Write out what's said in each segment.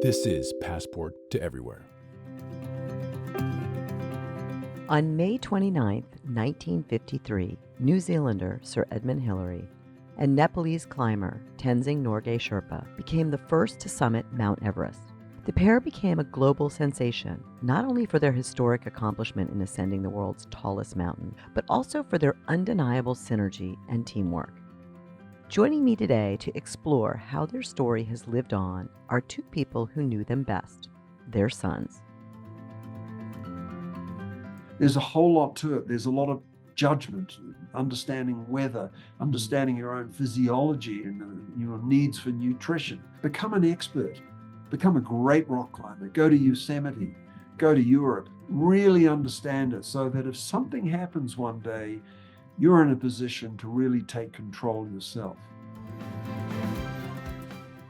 This is Passport to Everywhere. On May 29, 1953, New Zealander Sir Edmund Hillary and Nepalese climber Tenzing Norgay Sherpa became the first to summit Mount Everest. The pair became a global sensation, not only for their historic accomplishment in ascending the world's tallest mountain, but also for their undeniable synergy and teamwork. Joining me today to explore how their story has lived on are two people who knew them best, their sons. There's a whole lot to it. There's a lot of judgment, understanding weather, understanding your own physiology and your needs for nutrition. Become an expert. Become a great rock climber. Go to Yosemite. Go to Europe. Really understand it so that if something happens one day, you're in a position to really take control yourself.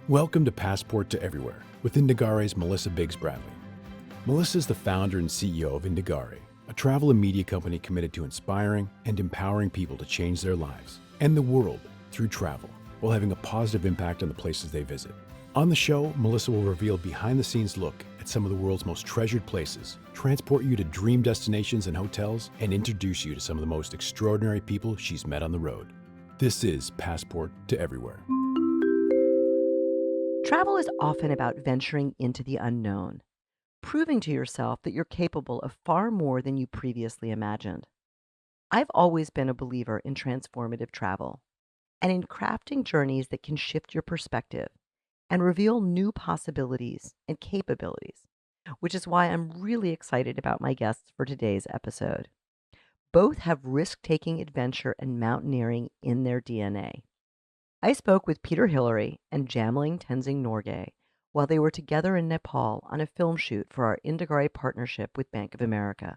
Welcome to Passport to Everywhere with Indagare's Melissa Biggs Bradley. Melissa is the founder and CEO of Indagare, a travel and media company committed to inspiring and empowering people to change their lives and the world through travel while having a positive impact on the places they visit. On the show, Melissa will reveal a behind-the-scenes look at some of the world's most treasured places, transport you to dream destinations and hotels, and introduce you to some of the most extraordinary people she's met on the road. This is Passport to Everywhere. Travel is often about venturing into the unknown, proving to yourself that you're capable of far more than you previously imagined. I've always been a believer in transformative travel and in crafting journeys that can shift your perspective and reveal new possibilities and capabilities, which is why I'm really excited about my guests for today's episode. Both have risk-taking adventure and mountaineering in their DNA. I spoke with Peter Hillary and Jamling Tenzing Norgay while they were together in Nepal on a film shoot for our Indagare partnership with Bank of America.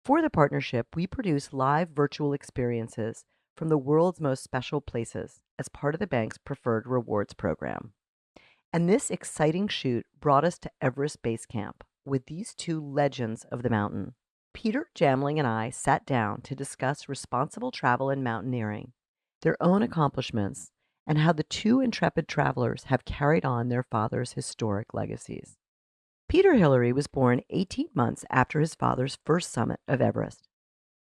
For the partnership, we produced live virtual experiences from the world's most special places as part of the bank's preferred rewards program. And this exciting shoot brought us to Everest Base Camp with these two legends of the mountain. Peter, Jamling, and I sat down to discuss responsible travel and mountaineering, their own accomplishments, and how the two intrepid travelers have carried on their father's historic legacies. Peter Hillary was born 18 months after his father's first summit of Everest.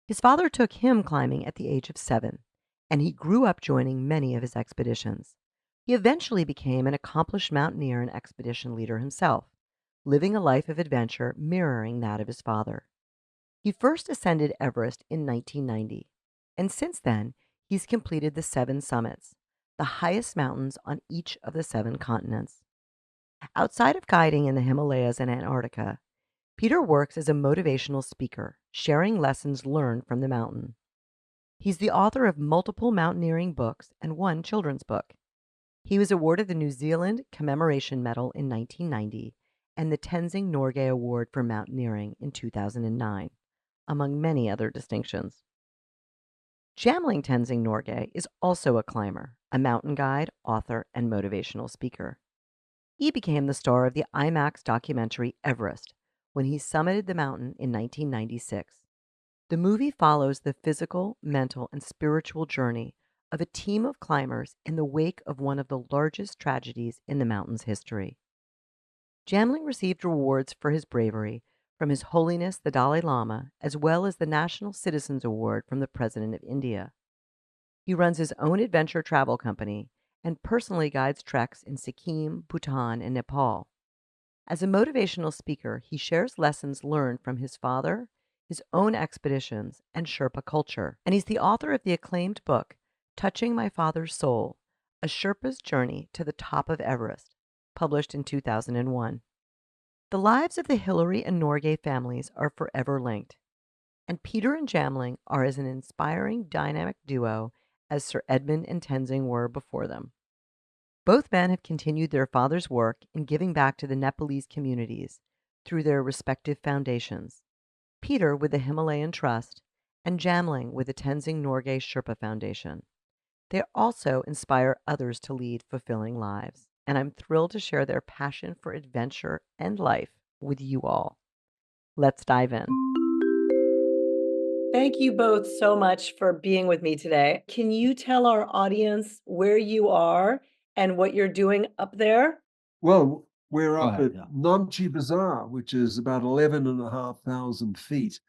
His father took him climbing at the age of 7, and he grew up joining many of his expeditions. He eventually became an accomplished mountaineer and expedition leader himself, living a life of adventure mirroring that of his father. He first ascended Everest in 1990, and since then, he's completed the 7 summits, the highest mountains on each of the 7 continents. Outside of guiding in the Himalayas and Antarctica, Peter works as a motivational speaker, sharing lessons learned from the mountain. He's the author of multiple mountaineering books and one children's book. He was awarded the New Zealand Commemoration Medal in 1990 and the Tenzing Norgay Award for Mountaineering in 2009, among many other distinctions. Jamling Tenzing Norgay is also a climber, a mountain guide, author, and motivational speaker. He became the star of the IMAX documentary Everest when he summited the mountain in 1996. The movie follows the physical, mental, and spiritual journey of a team of climbers in the wake of one of the largest tragedies in the mountain's history. Jamling received rewards for his bravery from His Holiness the Dalai Lama, as well as the National Citizens Award from the President of India. He runs his own adventure travel company and personally guides treks in Sikkim, Bhutan, and Nepal. As a motivational speaker, he shares lessons learned from his father, his own expeditions, and Sherpa culture. And he's the author of the acclaimed book, Touching My Father's Soul, A Sherpa's Journey to the Top of Everest, published in 2001. The lives of the Hillary and Norgay families are forever linked, and Peter and Jamling are as an inspiring, dynamic duo as Sir Edmund and Tenzing were before them. Both men have continued their father's work in giving back to the Nepalese communities through their respective foundations, Peter with the Himalayan Trust and Jamling with the Tenzing Norgay Sherpa Foundation. They also inspire others to lead fulfilling lives, and I'm thrilled to share their passion for adventure and life with you all. Let's dive in. Thank you both so much for being with me today. Can you tell our audience where you are and what you're doing up there? Well, We're Go up ahead. at Yeah. Namche Bazaar, which is about 11,500 feet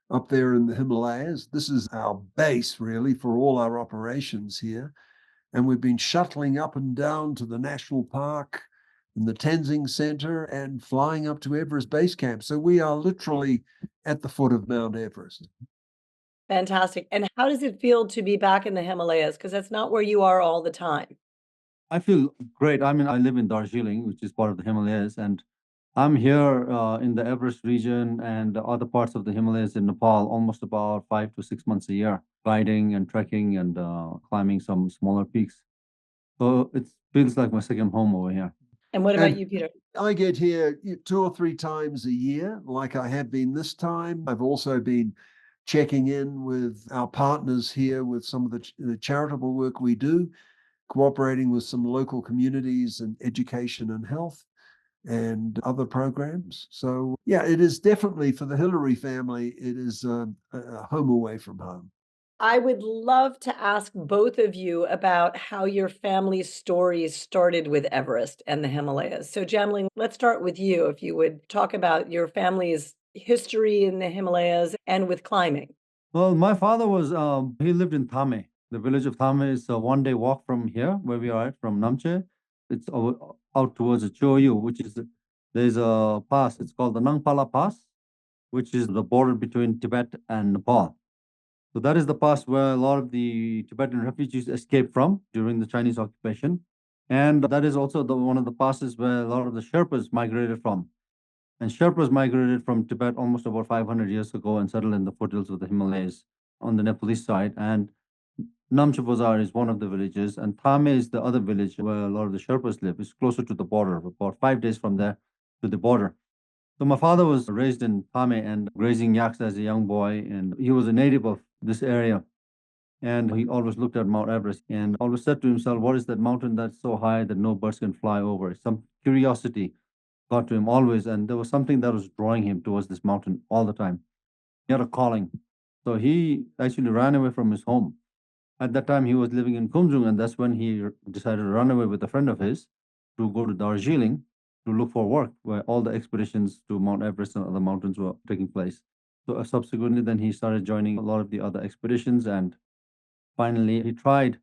up there in the Himalayas. This is our base, really, for all our operations here. And we've been shuttling up and down to the national park and the Tanzing Center and flying up to Everest Base Camp. So we are literally at the foot of Mount Everest. Fantastic. And how does it feel to be back in the Himalayas? Because that's not where you are all the time. I feel great. I mean, I live in Darjeeling, which is part of the Himalayas, and I'm here in the Everest region and other parts of the Himalayas in Nepal almost about 5 to 6 months a year, guiding and trekking and climbing some smaller peaks. So it feels like my second home over here. And what about And you, Peter? I get here 2 or 3 times a year, like I have been this time. I've also been checking in with our partners here with some of the charitable work we do, cooperating with some local communities and education and health and other programs. So, yeah, it is definitely for the Hillary family, it is a home away from home. I would love to ask both of you about how your family's stories started with Everest and the Himalayas. So, Jamling, let's start with you. If you would talk about your family's history in the Himalayas and with climbing. Well, my father was, he lived in Thame. The village of Thame is a 1 day walk from here, where we are at, from Namche. It's out towards the Choyu, which is, there's a pass. It's called the Nangpala Pass, which is the border between Tibet and Nepal. So that is the pass where a lot of the Tibetan refugees escaped from during the Chinese occupation. And that is also one of the passes where a lot of the Sherpas migrated from. And Sherpas migrated from Tibet almost about 500 years ago and settled in the foothills of the Himalayas on the Nepalese side. And Namche Bazar is one of the villages, and Thame is the other village where a lot of the Sherpas live. It's closer to the border, about 5 days from there to the border. So my father was raised in Thame and grazing yaks as a young boy, and he was a native of this area. And he always looked at Mount Everest and always said to himself, what is that mountain that's so high that no birds can fly over? Some curiosity got to him always, and there was something that was drawing him towards this mountain all the time. He had a calling. So he actually ran away from his home. At that time, he was living in Kumjung, and that's when he decided to run away with a friend of his to go to Darjeeling to look for work, where all the expeditions to Mount Everest and other mountains were taking place. So subsequently, then he started joining a lot of the other expeditions, and finally, he tried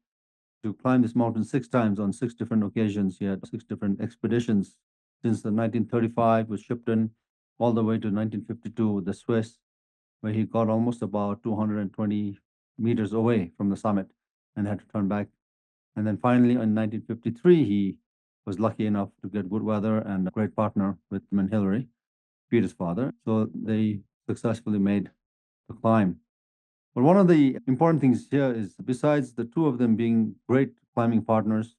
to climb this mountain 6 times on 6 different occasions. He had 6 different expeditions since the 1935 with Shipton all the way to 1952 with the Swiss, where he got almost about 220 meters away from the summit and had to turn back. And then finally in 1953, he was lucky enough to get good weather and a great partner with Edmund Hillary, Peter's father. So they successfully made the climb. But one of the important things here is, besides the two of them being great climbing partners,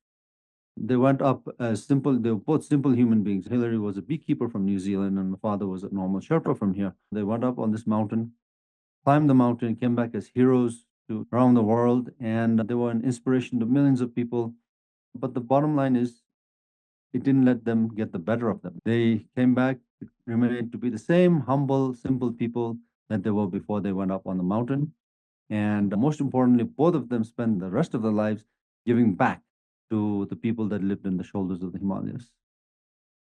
they went up as simple, they were both simple human beings. Hillary was a beekeeper from New Zealand, and my father was a normal Sherpa from here. They went up on this mountain, climbed the mountain, came back as heroes to around the world, and they were an inspiration to millions of people. But the bottom line is, it didn't let them get the better of them. They came back, remained to be the same humble, simple people that they were before they went up on the mountain. And most importantly, both of them spent the rest of their lives giving back to the people that lived in the shoulders of the Himalayas.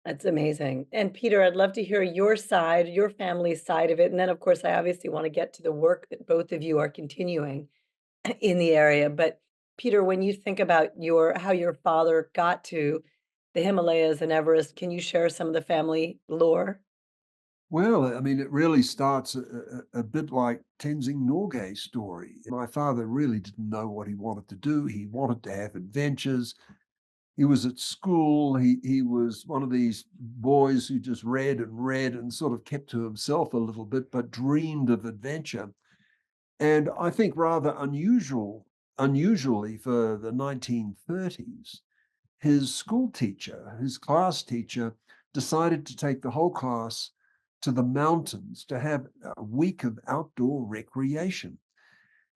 That's amazing. And Peter, I'd love to hear your side, your family's side of it. And then, of course, I obviously want to get to the work that both of you are continuing in the area. But Peter, when you think about your how your father got to the Himalayas and Everest, can you share some of the family lore? Well, I mean, it really starts a bit like Tenzing Norgay's story. My father really didn't know what he wanted to do. He wanted to have adventures. He was at school. He was one of these boys who just read and sort of kept to himself a little bit, but dreamed of adventure. And I think rather unusually for the 1930s, his school teacher, his class teacher, decided to take the whole class to the mountains to have a week of outdoor recreation.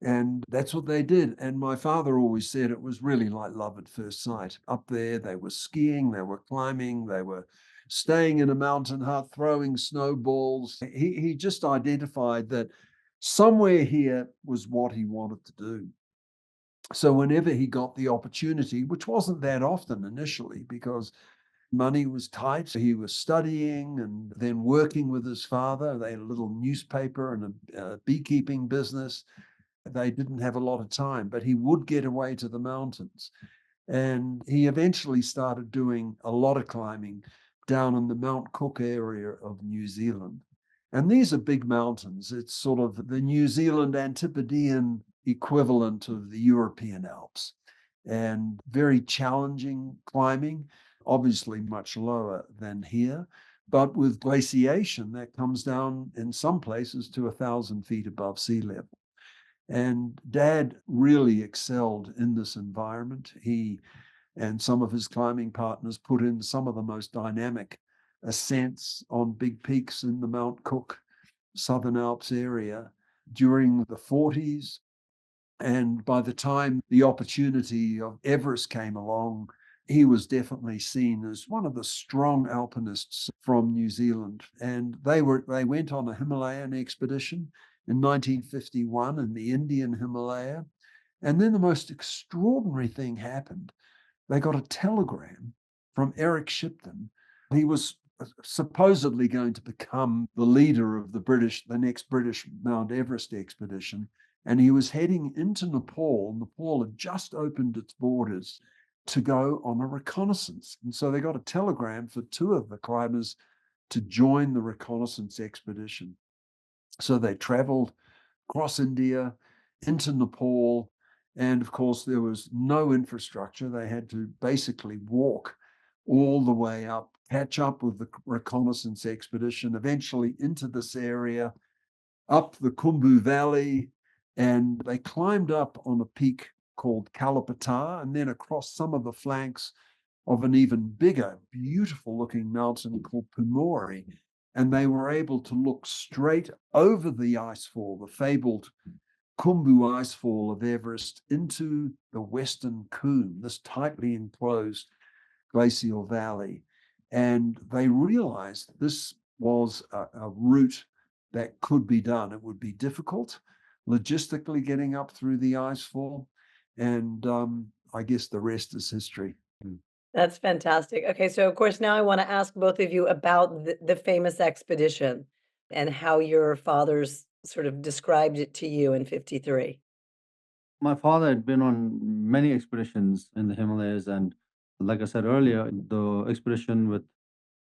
And that's what they did. And my father always said it was really like love at first sight. Up there, they were skiing, they were climbing, they were staying in a mountain hut, throwing snowballs. He just identified that somewhere here was what he wanted to do. So whenever he got the opportunity, which wasn't that often initially, because Money was tight. So he was studying and then working with his father. They had a little newspaper and a beekeeping business. They didn't have a lot of time, but he would get away to the mountains. And he eventually started doing a lot of climbing down in the Mount Cook area of New Zealand. And these are big mountains. It's sort of the New Zealand Antipodean equivalent of the European Alps, and very challenging climbing, obviously much lower than here. But with glaciation, that comes down in some places to 1,000 feet above sea level. And Dad really excelled in this environment. He and some of his climbing partners put in some of the most dynamic ascents on big peaks in the Mount Cook Southern Alps area during the 40s. And by the time the opportunity of Everest came along, he was definitely seen as one of the strong alpinists from New Zealand. And they went on a Himalayan expedition in 1951 in the Indian Himalaya. And then the most extraordinary thing happened. They got a telegram from Eric Shipton. He was supposedly going to become the leader of the next British Mount Everest expedition. And he was heading into Nepal. Nepal had just opened its borders to go on a reconnaissance. And so they got a telegram for two of the climbers to join the reconnaissance expedition. So they traveled across India into Nepal. And of course, there was no infrastructure. They had to basically walk all the way up, catch up with the reconnaissance expedition, eventually into this area, up the Khumbu Valley, and they climbed up on a peak called Kalapata, and then across some of the flanks of an even bigger, beautiful looking mountain called Pumori. And they were able to look straight over the icefall, the fabled Khumbu icefall of Everest, into the Western Coombs, this tightly enclosed glacial valley. And they realized this was a route that could be done. It would be difficult logistically getting up through the icefall. And I guess the rest is history. That's fantastic. Okay, so of course, now I want to ask both of you about the famous expedition and how your fathers sort of described it to you in 53. My father had been on many expeditions in the Himalayas, and like I said earlier, the expedition with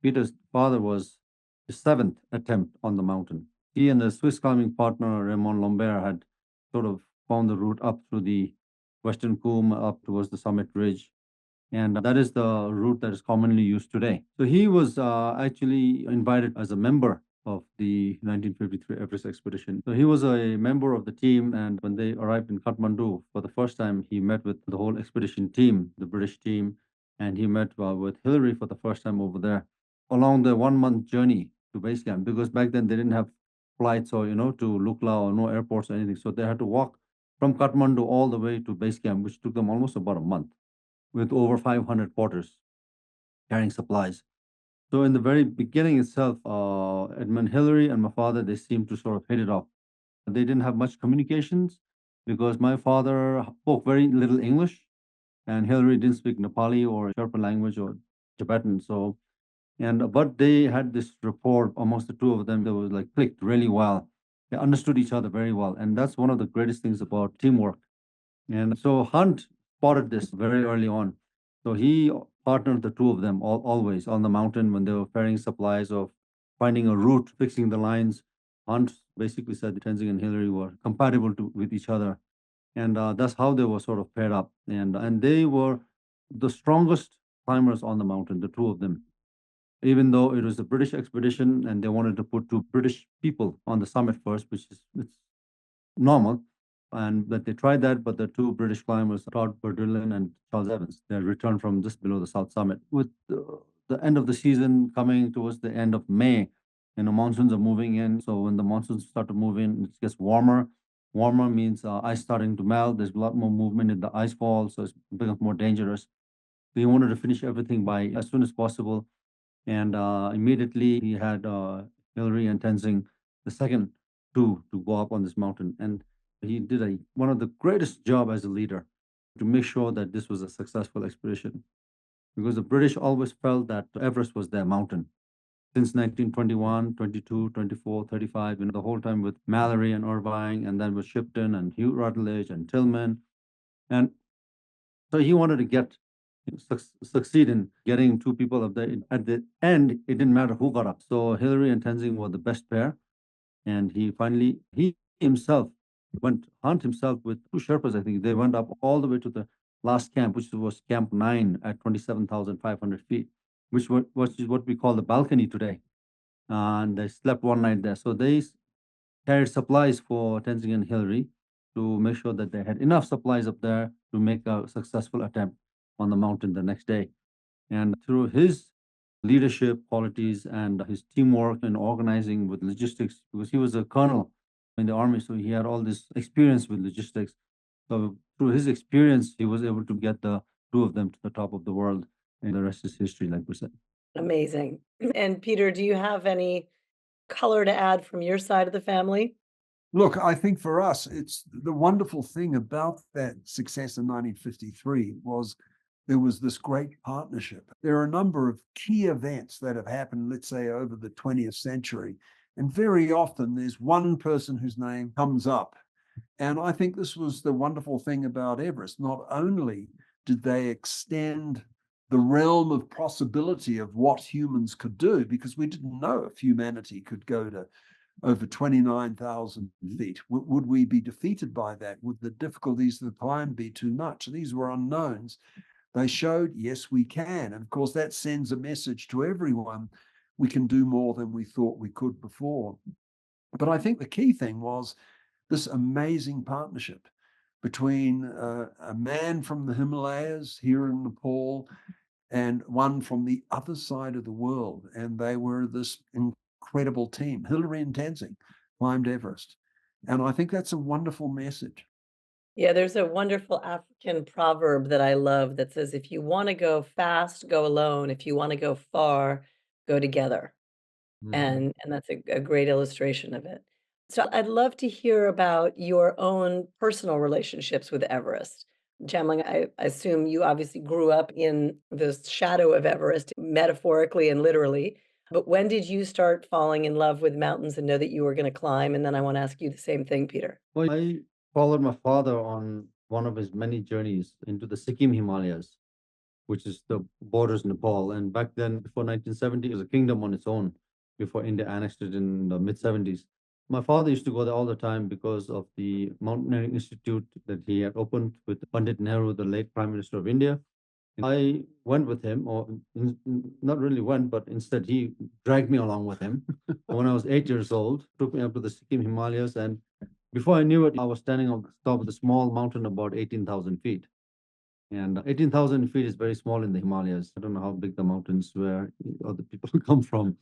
Peter's father was his seventh attempt on the mountain. He and his Swiss climbing partner Raymond Lambert had sort of found the route up through the Western Coombs up towards the summit ridge, and that is the route that is commonly used today. So he was actually invited as a member of the 1953 Everest expedition. So he was a member of the team, and when they arrived in Kathmandu for the first time, he met with the whole expedition team, the British team, and he met with Hillary for the first time over there along the 1 month journey to base camp, because back then they didn't have flights or to Lukla or no airports or anything. So they had to walk from Kathmandu all the way to base camp, which took them almost about a month, with over 500 porters carrying supplies. So in the very beginning itself, Edmund, Hillary, and my father, they seemed to sort of hit it off. They didn't have much communications because my father spoke very little English, and Hillary didn't speak Nepali or Sherpa language or Tibetan. So, but they had this rapport amongst the two of them that was like clicked really well. They understood each other very well, and that's one of the greatest things about teamwork. And so Hunt spotted this very early on. So he partnered the two of them always on the mountain when they were ferrying supplies or finding a route, fixing the lines. Hunt basically said that Tenzing and Hillary were compatible with each other. And that's how they were sort of paired up. And they were the strongest climbers on the mountain, the two of them. Even though it was a British expedition and they wanted to put two British people on the summit first, which is it's normal. And that they tried that, but the two British climbers, Todd Berdulin and Charles Evans, they returned from just below the South Summit. With the end of the season coming towards the end of May, monsoons are moving in. So when the monsoons start to move in, it gets warmer. Warmer means ice starting to melt. There's a lot more movement in the ice fall, so it becomes more dangerous. So he wanted to finish everything by as soon as possible. And immediately he had Hillary and Tenzing, the second two, to go up on this mountain. And he did one of the greatest job as a leader to make sure that this was a successful expedition. because the British always felt that Everest was their mountain. Since 1921, 22, 24, 35, the whole time with Mallory and Irvine, and then with Shipton and Hugh Rutledge and Tillman. And so he wanted to succeed in getting two people up there. At the end, it didn't matter who got up. So Hillary and Tenzing were the best pair. And he himself went hunt himself with two Sherpas, I think. They went up all the way to the last camp, which was Camp 9 at 27,500 feet, which is what we call the balcony today. And they slept one night there. So they carried supplies for Tenzing and Hillary to make sure that they had enough supplies up there to make a successful attempt on the mountain the next day. And through his leadership qualities and his teamwork and organizing with logistics, because he was a colonel in the army, so he had all this experience with logistics. So through his experience, he was able to get the two of them to the top of the world, and the rest is history, like we said. Amazing. And Peter, do you have any color to add from your side of the family? Look, I think for us, it's the wonderful thing about that success in 1953 was there was this great partnership. There are a number of key events that have happened, let's say, over the 20th century. And very often there's one person whose name comes up. And I think this was the wonderful thing about Everest. Not only did they extend the realm of possibility of what humans could do, because we didn't know if humanity could go to over 29,000 feet. Would we be defeated by that? Would the difficulties of the climb be too much? These were unknowns. They showed, yes, we can. And of course, that sends a message to everyone. We can do more than we thought we could before. But I think the key thing was this amazing partnership between a man from the Himalayas here in Nepal and one from the other side of the world. And they were this incredible team. Hillary and Tanzing climbed Everest. And I think that's a wonderful message. Yeah, there's a wonderful African proverb that I love that says, if you want to go fast, go alone. If you want to go far, go together. And that's a great illustration of it. So I'd love to hear about your own personal relationships with Everest. Jamling, I assume you obviously grew up in the shadow of Everest, metaphorically and literally. But when did you start falling in love with mountains and know that you were going to climb? And then I want to ask you the same thing, Peter. Well, I followed my father on one of his many journeys into the Sikkim Himalayas, which is the borders Nepal. And back then, before 1970, it was a kingdom on its own before India annexed it in the mid 70s. My father used to go there all the time because of the Mountaineering Institute that he had opened with Pandit Nehru, the late Prime Minister of India. I went with him, or not really went, but instead he dragged me along with him. When I was 8 years old, took me up to the Sikkim Himalayas, and before I knew it, I was standing on the top of the small mountain about 18,000 feet. And 18,000 feet is very small in the Himalayas. I don't know how big the mountains where other people come from.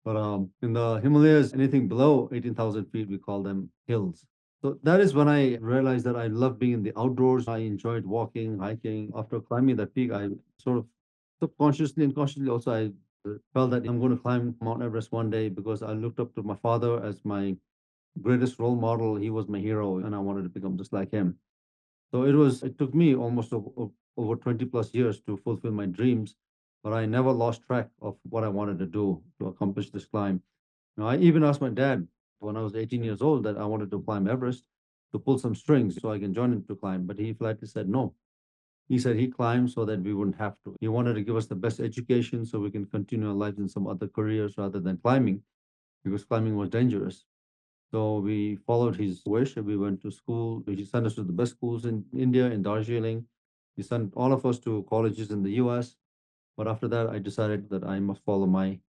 But in the Himalayas, anything below 18,000 feet, we call them hills. So that is when I realized that I love being in the outdoors. I enjoyed walking, hiking. After climbing that peak, I sort of subconsciously and consciously also I felt that I'm going to climb Mount Everest one day because I looked up to my father as my greatest role model. He was my hero, and I wanted to become just like him. So it took me almost over 20 plus years to fulfill my dreams, but I never lost track of what I wanted to do to accomplish this climb. I even asked my dad when I was 18 years old that I wanted to climb Everest to pull some strings so I can join him to climb, but he flatly said no. He said he climbed so that we wouldn't have to. He wanted to give us the best education so we can continue our lives in some other careers rather than climbing, because climbing was dangerous. So we followed his wish and we went to school. He sent us to the best schools in India, in Darjeeling. He sent all of us to colleges in the US. But after that, I decided that I must follow my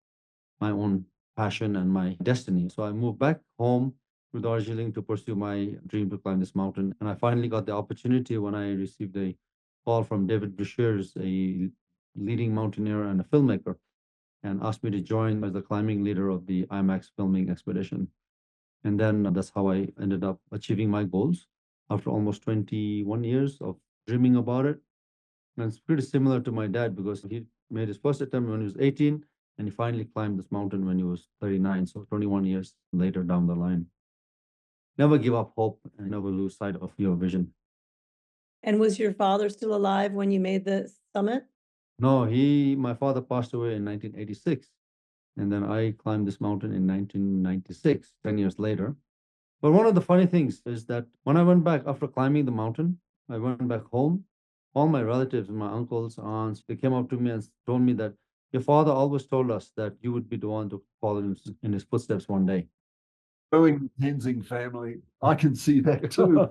own passion and my destiny. So I moved back home to Darjeeling to pursue my dream to climb this mountain. And I finally got the opportunity when I received a call from David Brashears, a leading mountaineer and a filmmaker, and asked me to join as the climbing leader of the IMAX filming expedition. And then that's how I ended up achieving my goals after almost 21 years of dreaming about it. And it's pretty similar to my dad because he made his first attempt when he was 18 and he finally climbed this mountain when he was 39. So 21 years later down the line. Never give up hope and never lose sight of your vision. And was your father still alive when you made the summit? No, my father passed away in 1986. And then I climbed this mountain in 1996, 10 years later. But one of the funny things is that when I went back after climbing the mountain, I went back home. All my relatives, my uncles, aunts, they came up to me and told me that your father always told us that you would be the one to follow in his footsteps one day. Knowing the Tenzing family, I can see that too.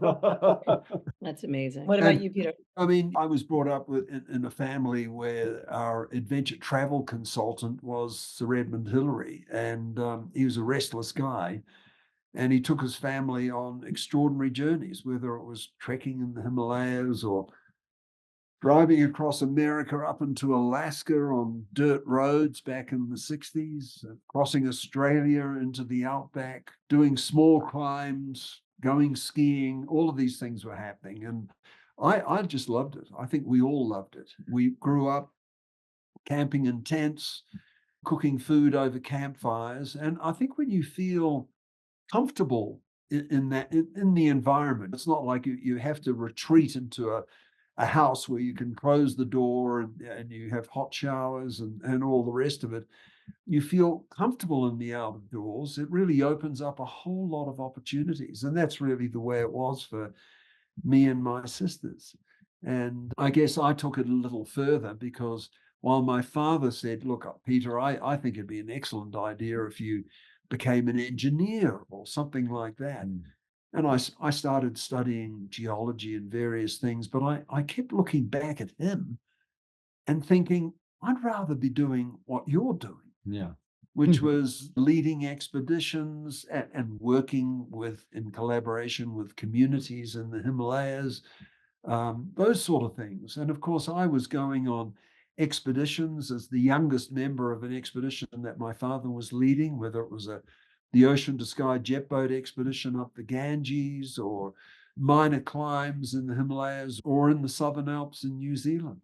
That's amazing. What about you, Peter? I mean, I was brought up in a family where our adventure travel consultant was Sir Edmund Hillary, and he was a restless guy. And he took his family on extraordinary journeys, whether it was trekking in the Himalayas or driving across America up into Alaska on dirt roads back in the 60s, crossing Australia into the outback, doing small climbs, going skiing. All of these things were happening. And I just loved it. I think we all loved it. We grew up camping in tents, cooking food over campfires. And I think when you feel comfortable in the environment, it's not like you have to retreat into a house where you can close the door and you have hot showers and all the rest of it. You feel comfortable in the outdoors. It really opens up a whole lot of opportunities. And that's really the way it was for me and my sisters. And I guess I took it a little further because while my father said, look, Peter, I think it'd be an excellent idea if you became an engineer or something like that. And I started studying geology and various things, but I kept looking back at him and thinking, I'd rather be doing what you're doing. Yeah. Which was leading expeditions and working in collaboration with communities in the Himalayas, those sort of things. And of course, I was going on expeditions as the youngest member of an expedition that my father was leading, whether it was the ocean to sky jet boat expedition up the Ganges or minor climbs in the Himalayas or in the Southern Alps in New Zealand.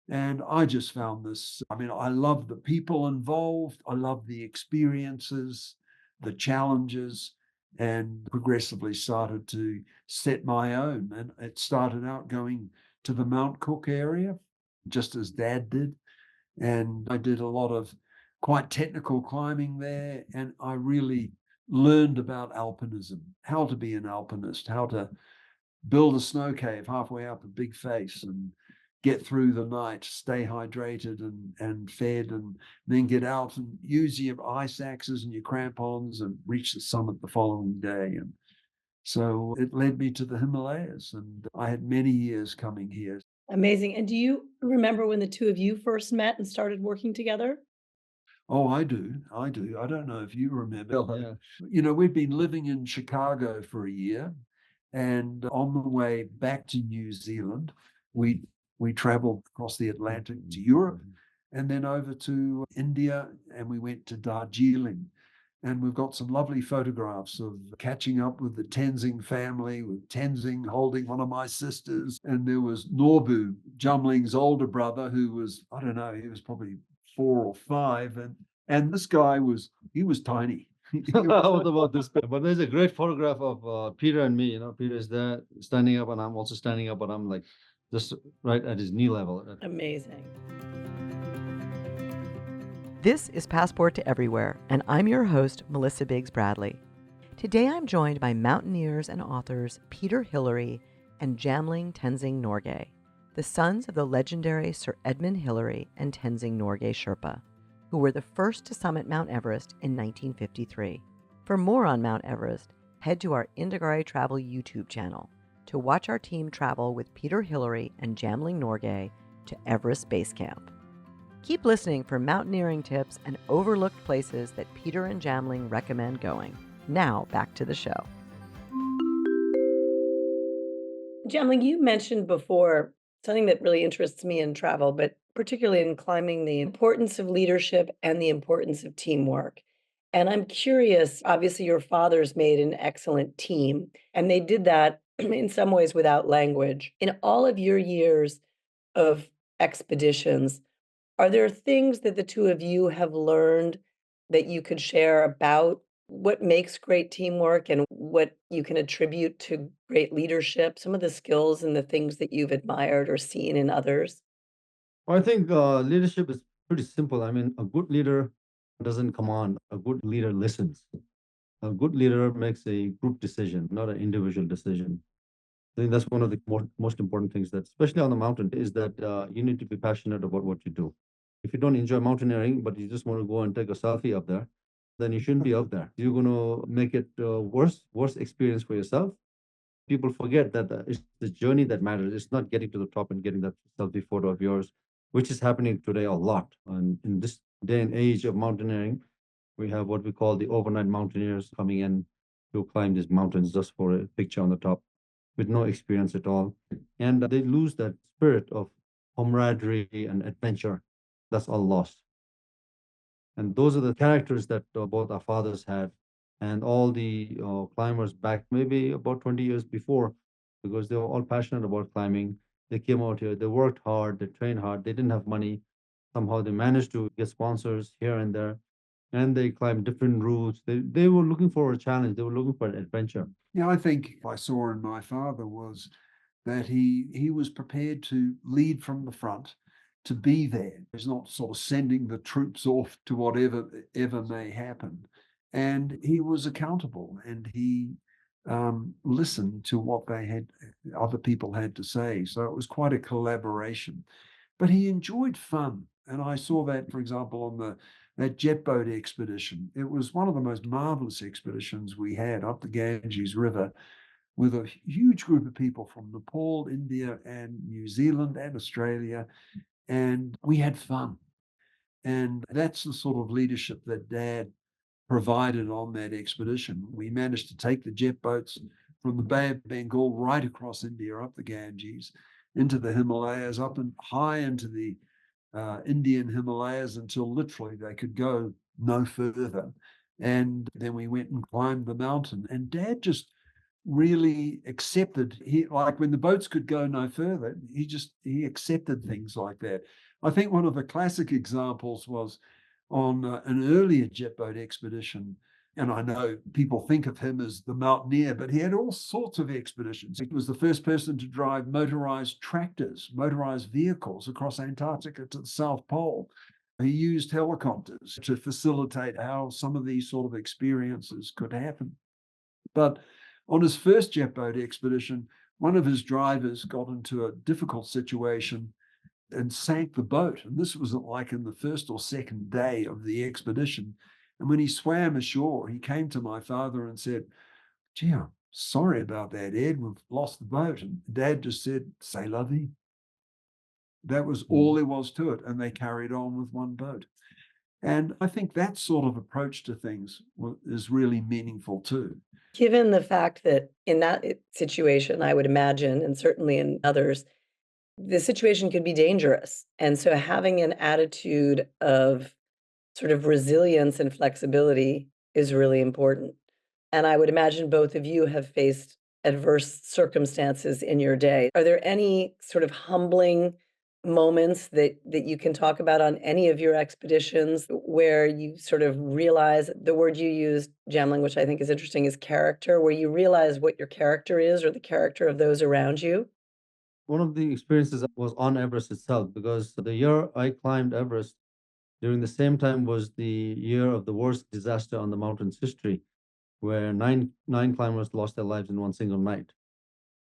And I just found this, I mean, I love the people involved. I love the experiences, the challenges, and progressively started to set my own. And it started out going to the Mount Cook area, just as Dad did. And I did a lot of quite technical climbing there. And I really learned about alpinism, how to be an alpinist, how to build a snow cave halfway up a big face and get through the night, stay hydrated and fed, and then get out and use your ice axes and your crampons and reach the summit the following day. And so it led me to the Himalayas, and I had many years coming here. Amazing. And do you remember when the two of you first met and started working together? Oh, I do. I do. I don't know if you remember. Yeah. You know, we'd been living in Chicago for a year, and on the way back to New Zealand, we we traveled across the Atlantic to Europe and then over to India, and we went to Darjeeling. And we've got some lovely photographs of catching up with the Tenzing family, with Tenzing holding one of my sisters. And there was Norbu, Jamling's older brother, who was, I don't know, he was probably 4 or 5. And this guy he was tiny. What about this? But there's a great photograph of Peter and me. You know, Peter is there standing up, and I'm also standing up, but I'm like just right at his knee level. Amazing. This is Passport to Everywhere, and I'm your host, Melissa Biggs Bradley. Today I'm joined by mountaineers and authors Peter Hillary and Jamling Tenzing Norgay, the sons of the legendary Sir Edmund Hillary and Tenzing Norgay Sherpa, who were the first to summit Mount Everest in 1953. For more on Mount Everest, head to our Indagare Travel YouTube channel to watch our team travel with Peter Hillary and Jamling Norgay to Everest Base Camp. Keep listening for mountaineering tips and overlooked places that Peter and Jamling recommend going. Now, back to the show. Jamling, you mentioned before something that really interests me in travel, but particularly in climbing, the importance of leadership and the importance of teamwork. And I'm curious, obviously, your fathers made an excellent team, and they did that in some ways without language. In all of your years of expeditions, are there things that the two of you have learned that you could share about what makes great teamwork and what you can attribute to great leadership? Some of the skills and the things that you've admired or seen in others? I think leadership is pretty simple. I mean, a good leader doesn't command, a good leader listens. A good leader makes a group decision, not an individual decision. I think that's one of the most important things that, especially on the mountain, is that you need to be passionate about what you do. If you don't enjoy mountaineering, but you just want to go and take a selfie up there, then you shouldn't be up there. You're going to make it worse experience for yourself. People forget that it's the journey that matters. It's not getting to the top and getting that selfie photo of yours, which is happening today a lot. And in this day and age of mountaineering, we have what we call the overnight mountaineers coming in to climb these mountains just for a picture on the top with no experience at all. And they lose that spirit of camaraderie and adventure. That's all lost. And those are the characters that both our fathers had and all the climbers back maybe about 20 years before, because they were all passionate about climbing. They came out here, they worked hard, they trained hard, they didn't have money. Somehow they managed to get sponsors here and there, and they climbed different routes. They were looking for a challenge, they were looking for an adventure. Yeah, I think I saw in my father was that he was prepared to lead from the front, to be there. He's not sort of sending the troops off to whatever ever may happen. And he was accountable, and he listened to what other people had to say. So it was quite a collaboration. But he enjoyed fun. And I saw that, for example, on that jet boat expedition. It was one of the most marvelous expeditions we had up the Ganges River with a huge group of people from Nepal, India, and New Zealand and Australia. And we had fun. And that's the sort of leadership that Dad provided on that expedition. We managed to take the jet boats from the Bay of Bengal right across India, up the Ganges, into the Himalayas, up and high into the Indian Himalayas until literally they could go no further. And then we went and climbed the mountain. And Dad just really accepted, like when the boats could go no further, he accepted things like that. I think one of the classic examples was on an earlier jet boat expedition. And I know people think of him as the mountaineer, but he had all sorts of expeditions. He was the first person to drive motorized tractors, motorized vehicles across Antarctica to the South Pole. He used helicopters to facilitate how some of these sort of experiences could happen. But on his first jet boat expedition, one of his drivers got into a difficult situation and sank the boat. And this was like in the first or second day of the expedition. And when he swam ashore, he came to my father and said, "Gee, I'm sorry about that, Ed. We've lost the boat." And Dad just said, "C'est la vie." That was all there was to it. And they carried on with one boat. And I think that sort of approach to things is really meaningful too. Given the fact that in that situation, I would imagine, and certainly in others, the situation could be dangerous. And so having an attitude of sort of resilience and flexibility is really important. And I would imagine both of you have faced adverse circumstances in your day. Are there any sort of humbling moments that you can talk about on any of your expeditions where you sort of realize the word you used, Jamling, which I think is interesting, is character, where you realize what your character is or the character of those around you? One of the experiences was on Everest itself, because the year I climbed Everest, during the same time was the year of the worst disaster on the mountain's history, where nine climbers lost their lives in one single night,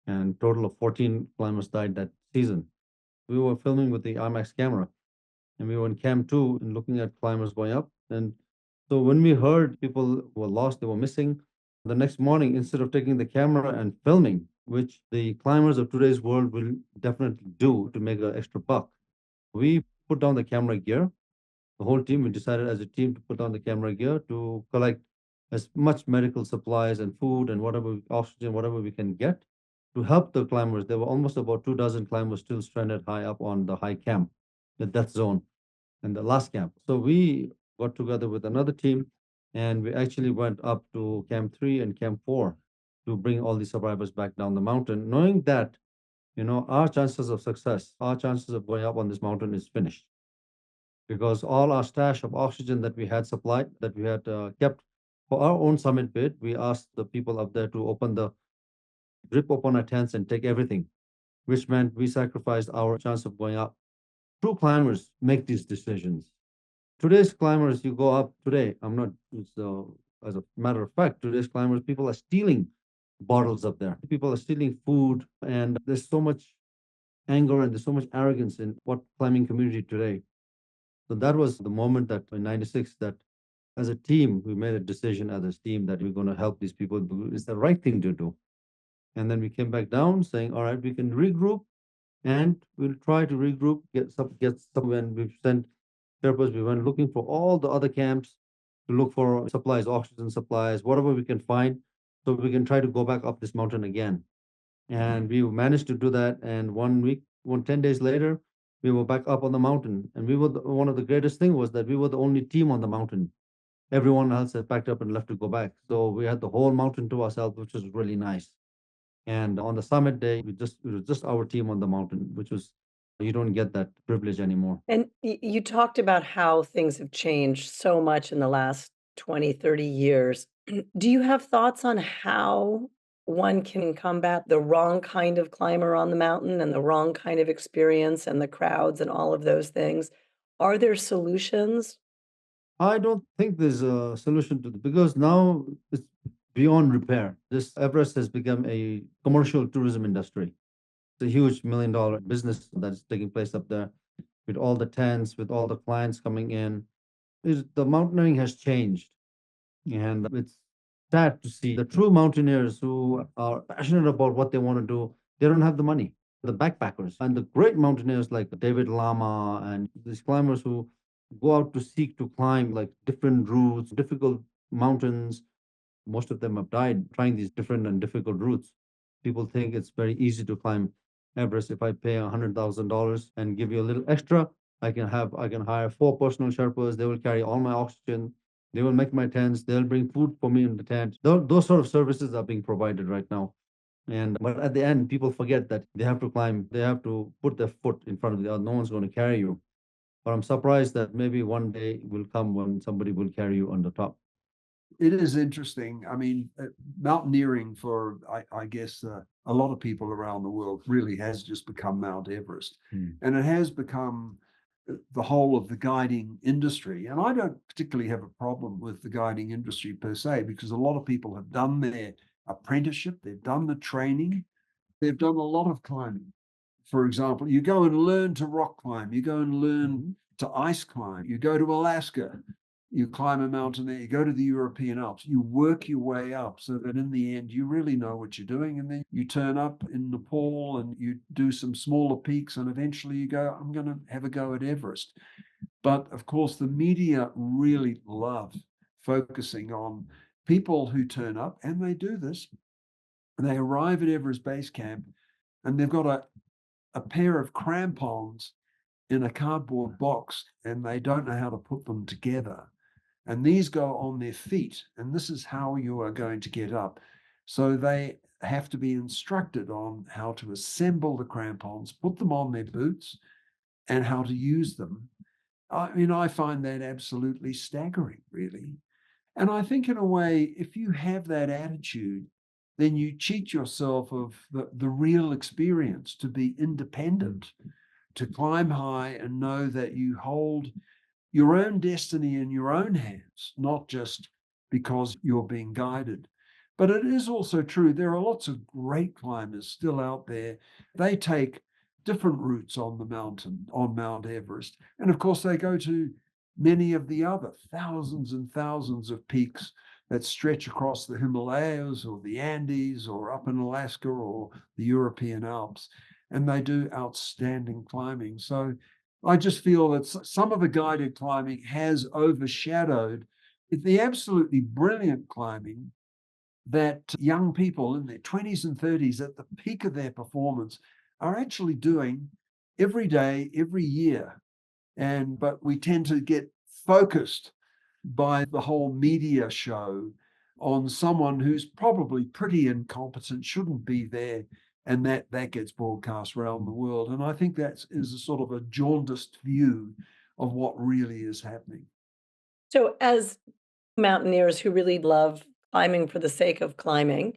and total of 14 climbers died that season. We were filming with the IMAX camera, and we were in Camp 2 and looking at climbers going up. And so when we heard people were lost, they were missing, the next morning, instead of taking the camera and filming, which the climbers of today's world will definitely do to make an extra buck, we put down the camera gear. The whole team, we decided as a team to put down the camera gear to collect as much medical supplies and food and whatever oxygen, whatever we can get to help the climbers. There were almost about 2 dozen climbers still stranded high up on the high camp, the death zone, and the last camp. So we got together with another team, and we actually went up to Camp 3 and Camp 4 to bring all the survivors back down the mountain, knowing that, our chances of success, our chances of going up on this mountain is finished, because all our stash of oxygen that we had supplied, that we had kept for our own summit bid, we asked the people up there to rip open our tents and take everything, which meant we sacrificed our chance of going up. True climbers make these decisions. Today's climbers, you go up today. I'm not, as a matter of fact, today's climbers, people are stealing bottles up there. People are stealing food, and there's so much anger and there's so much arrogance in what climbing community today. So that was the moment that in '96 that as a team, we made a decision as a team that we're going to help these people. It's the right thing to do. And then we came back down saying, all right, we can regroup and we'll try to regroup, get some, and we've sent Sherpas, we went looking for all the other camps to look for supplies, oxygen supplies, whatever we can find, so we can try to go back up this mountain again. And we managed to do that. And 10 days later, we were back up on the mountain. And one of the greatest thing was that we were the only team on the mountain. Everyone else had packed up and left to go back. So we had the whole mountain to ourselves, which was really nice. And on the summit day, it was just our team on the mountain, which was, you don't get that privilege anymore. And you talked about how things have changed so much in the last 20, 30 years. Do you have thoughts on how one can combat the wrong kind of climber on the mountain and the wrong kind of experience and the crowds and all of those things? Are there solutions? I don't think there's a solution to it because now it's beyond repair. This Everest has become a commercial tourism industry. It's a huge $1 million business that's taking place up there with all the tents, with all the clients coming in. The mountaineering has changed. And it's sad to see the true mountaineers who are passionate about what they want to do, they don't have the money. The backpackers and the great mountaineers like David Lama and these climbers who go out to seek to climb like different routes, difficult mountains. Most of them have died trying these different and difficult routes. People think it's very easy to climb Everest. If I pay $100,000 and give you a little extra, I can hire 4 personal Sherpas. They will carry all my oxygen. They will make my tents. They'll bring food for me in the tent. Those sort of services are being provided right now. But at the end, people forget that they have to climb. They have to put their foot in front of the other. No one's going to carry you. But I'm surprised that maybe one day will come when somebody will carry you on the top. It is interesting. I mean, mountaineering for, I guess, a lot of people around the world really has just become Mount Everest. And it has become the whole of the guiding industry. And I don't particularly have a problem with the guiding industry per se, because a lot of people have done their apprenticeship, they've done the training, they've done a lot of climbing. For example, you go and learn to rock climb, you go and learn to ice climb, you go to Alaska, you climb a mountain there, you go to the European Alps, you work your way up so that in the end you really know what you're doing. And then you turn up in Nepal and you do some smaller peaks, and eventually you go, I'm going to have a go at Everest. But of course, the media really love focusing on people who turn up, and they do this. They arrive at Everest Base Camp and they've got a pair of crampons in a cardboard box, and they don't know how to put them together. And these go on their feet, and this is how you are going to get up. So they have to be instructed on how to assemble the crampons, put them on their boots, and how to use them. I mean, I find that absolutely staggering, really. And I think, in a way, if you have that attitude, then you cheat yourself of the real experience to be independent, to climb high and know that you hold your own destiny in your own hands, not just because you're being guided. But it is also true, there are lots of great climbers still out there. They take different routes on the mountain, on Mount Everest. And of course, they go to many of the other thousands and thousands of peaks that stretch across the Himalayas or the Andes or up in Alaska or the European Alps. And they do outstanding climbing. So I just feel that some of the guided climbing has overshadowed the absolutely brilliant climbing that young people in their 20s and 30s at the peak of their performance are actually doing every day, every year. But we tend to get focused by the whole media show on someone who's probably pretty incompetent, shouldn't be there, and that gets broadcast around the world. And I think that is a sort of a jaundiced view of what really is happening. So, as mountaineers who really love climbing for the sake of climbing,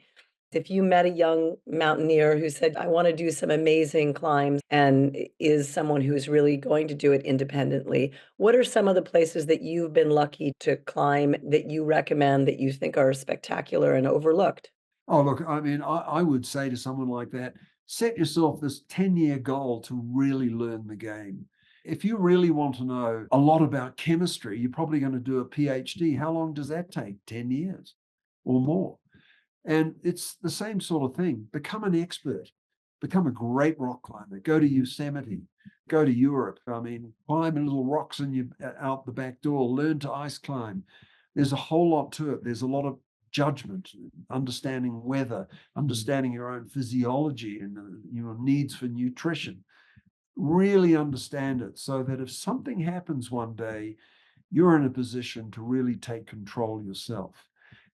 If you met a young mountaineer who said, I want to do some amazing climbs and is someone who's really going to do it independently, what are some of the places that you've been lucky to climb that you recommend that you think are spectacular and overlooked? Oh, look, I mean, I would say to someone like that, set yourself this 10-year goal to really learn the game. If you really want to know a lot about chemistry, you're probably going to do a PhD. How long does that take? 10 years or more. And it's the same sort of thing. Become an expert, become a great rock climber, go to Yosemite, go to Europe. I mean, climb little rocks in out the back door, learn to ice climb. There's a whole lot to it. There's a lot of judgment, understanding weather, understanding your own physiology and your needs for nutrition. Really understand it so that if something happens one day, you're in a position to really take control yourself.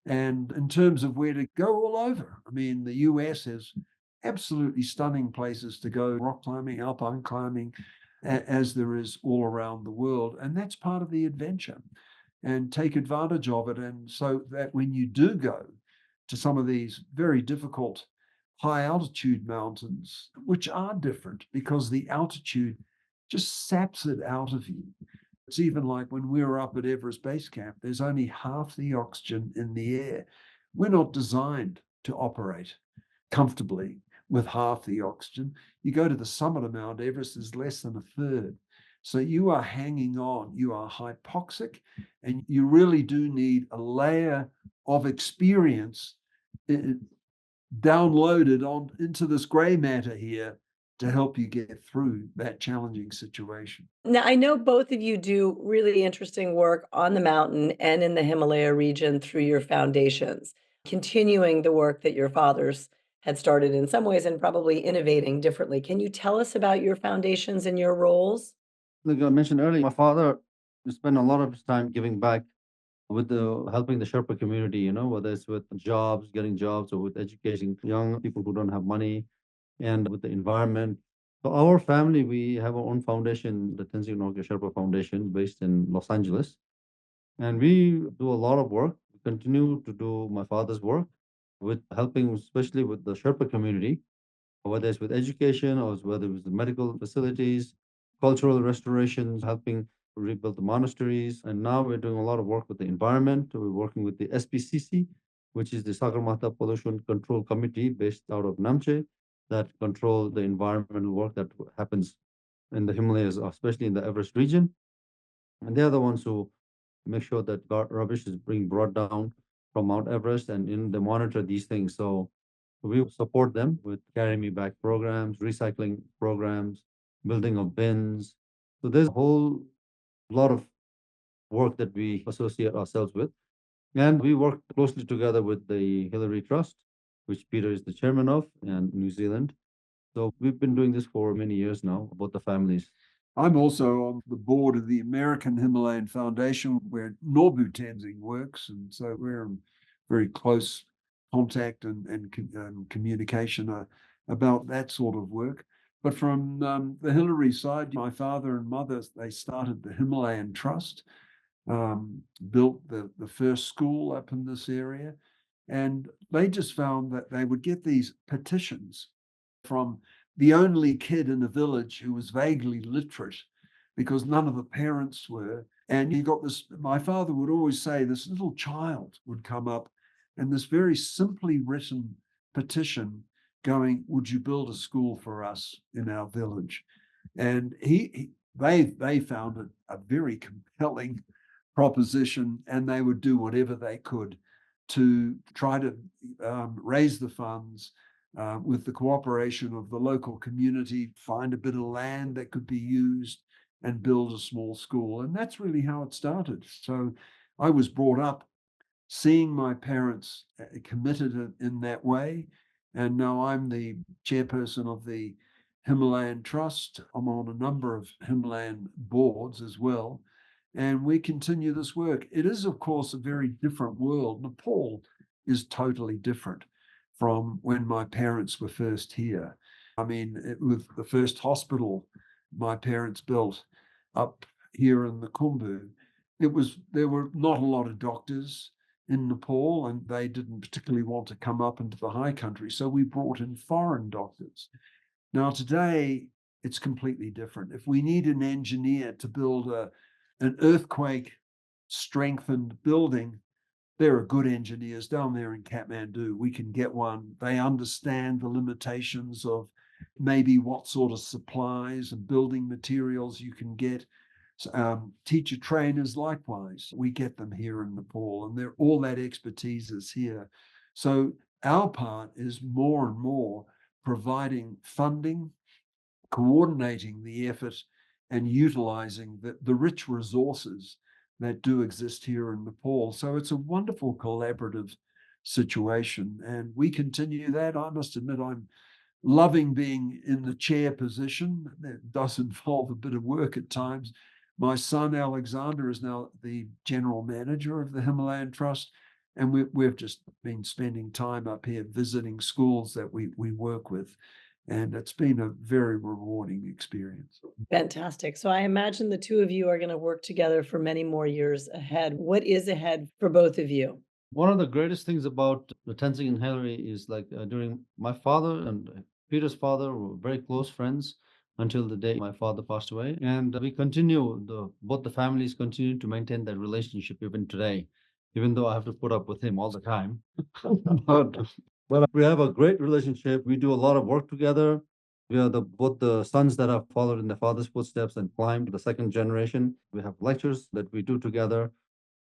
And in terms of where to go all over, I mean, the US has absolutely stunning places to go, rock climbing, alpine climbing, as there is all around the world. And that's part of the adventure. And take advantage of it. And so that when you do go to some of these very difficult high altitude mountains, which are different because the altitude just saps it out of you. It's even like when we were up at Everest Base Camp, there's only half the oxygen in the air. We're not designed to operate comfortably with half the oxygen. You go to the summit of Mount Everest, there's less than a third. So you are hanging on, you are hypoxic, and you really do need a layer of experience downloaded on into this gray matter here to help you get through that challenging situation. Now, I know both of you do really interesting work on the mountain and in the Himalaya region through your foundations, continuing the work that your fathers had started in some ways and probably innovating differently. Can you tell us about your foundations and your roles? Like I mentioned earlier, my father spent a lot of his time giving back with the helping the Sherpa community, whether it's with jobs, getting jobs, or with educating young people who don't have money, and with the environment. So our family, we have our own foundation, the Tenzing Norgay Sherpa Foundation, based in Los Angeles, and we do a lot of work. We continue to do my father's work with helping, especially with the Sherpa community, whether it's with education or whether it's with medical facilities, cultural restorations, helping rebuild the monasteries. And now we're doing a lot of work with the environment. We're working with the SPCC, which is the Sagarmatha Pollution Control Committee based out of Namche, that control the environmental work that happens in the Himalayas, especially in the Everest region. And they're the ones who make sure that rubbish is being brought down from Mount Everest, and they monitor these things. So we support them with carry me back programs, recycling programs, building of bins. So there's a whole lot of work that we associate ourselves with. And we work closely together with the Hillary Trust, which Peter is the chairman of, and New Zealand. So we've been doing this for many years now, both the families. I'm also on the board of the American Himalayan Foundation, where Norbu Tenzing works. And so we're in very close contact and communication about that sort of work. But from the Hillary side, my father and mother, they started the Himalayan Trust, built the first school up in this area. And they just found that they would get these petitions from the only kid in a village who was vaguely literate because none of the parents were. And you got this, my father would always say, this little child would come up and this very simply written petition going, would you build a school for us in our village? And they found it a very compelling proposition, and they would do whatever they could to try to raise the funds with the cooperation of the local community, find a bit of land that could be used and build a small school. And that's really how it started. So I was brought up seeing my parents committed in that way. And now I'm the chairperson of the Himalayan Trust. I'm on a number of Himalayan boards as well. And we continue this work. It is, of course, a very different world. Nepal is totally different from when my parents were first here. I mean, with the first hospital my parents built up here in the Khumbu, there were not a lot of doctors. in Nepal, and they didn't particularly want to come up into the high country. So we brought in foreign doctors. Now, today, it's completely different. If we need an engineer to build an earthquake strengthened building, there are good engineers down there in Kathmandu. We can get one. They understand the limitations of maybe what sort of supplies and building materials you can get. Teacher trainers, likewise, we get them here in Nepal, and all that expertise is here. So our part is more and more providing funding, coordinating the effort, and utilizing the rich resources that do exist here in Nepal. So it's a wonderful collaborative situation, and we continue that. I must admit, I'm loving being in the chair position. That does involve a bit of work at times. My son Alexander is now the general manager of the Himalayan Trust, and we've just been spending time up here visiting schools that we work with. And it's been a very rewarding experience. Fantastic. So I imagine the two of you are going to work together for many more years ahead. What is ahead for both of you? One of the greatest things about the Tenzing and Hillary is like during my father and Peter's father were very close friends until the day my father passed away. And we continue, both the families continue to maintain that relationship even today, even though I have to put up with him all the time. but we have a great relationship. We do a lot of work together. We are both the sons that have followed in their father's footsteps and climbed the second generation. We have lectures that we do together.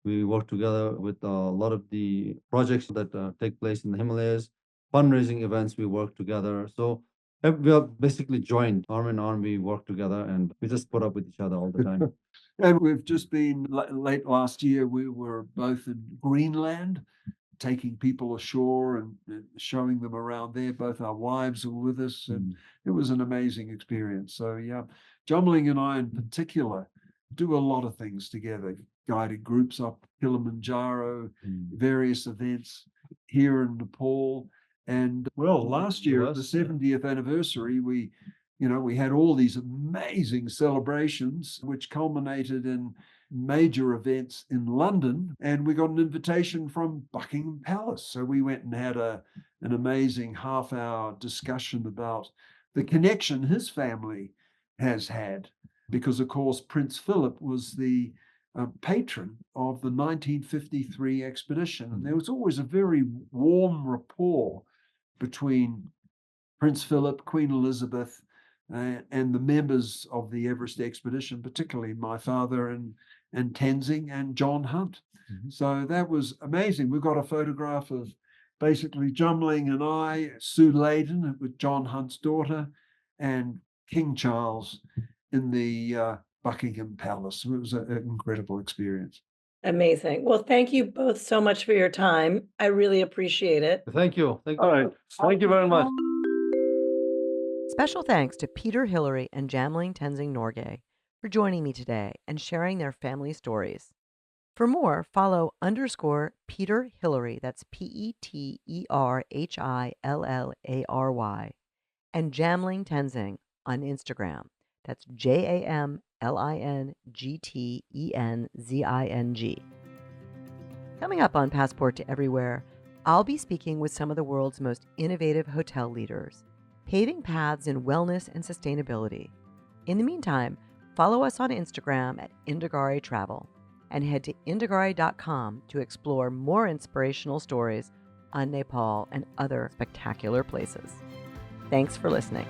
We work together with a lot of the projects that take place in the Himalayas, fundraising events, we work together. So we are basically joined, arm in arm, we work together, and we just put up with each other all the time. And we've just been, late last year, we were both in Greenland, taking people ashore and showing them around there. Both our wives were with us, and it was an amazing experience. So yeah, Jamling and I in particular do a lot of things together, guiding groups up Kilimanjaro, various events here in Nepal. And well, last year at the 70th anniversary, we had all these amazing celebrations, which culminated in major events in London, and we got an invitation from Buckingham Palace. So we went and had an amazing half-hour discussion about the connection his family has had, because of course Prince Philip was the patron of the 1953 expedition, and there was always a very warm rapport between Prince Philip, Queen Elizabeth, and the members of the Everest expedition, particularly my father and Tenzing and John Hunt. So that was amazing. We've got a photograph of basically Jamling and I, Sue Layden with John Hunt's daughter, and King Charles in the Buckingham Palace. It was an incredible experience. Amazing. Well, thank you both so much for your time. I really appreciate it. Thank you. All right. Thank you very much. Special thanks to Peter Hillary and Jamling Tenzing Norgay for joining me today and sharing their family stories. For more, follow _Peter Hillary, that's PeterHillary, and Jamling Tenzing on Instagram, that's JamlingTenzing. Coming up on Passport to Everywhere, I'll be speaking with some of the world's most innovative hotel leaders, paving paths in wellness and sustainability. In the meantime, follow us on Instagram at Indagare Travel and head to indagare.com to explore more inspirational stories on Nepal and other spectacular places. Thanks for listening.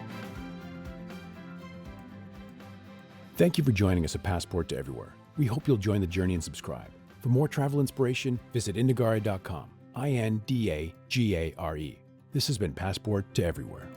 Thank you for joining us at Passport to Everywhere. We hope you'll join the journey and subscribe. For more travel inspiration, visit indagare.com, INDAGARE. This has been Passport to Everywhere.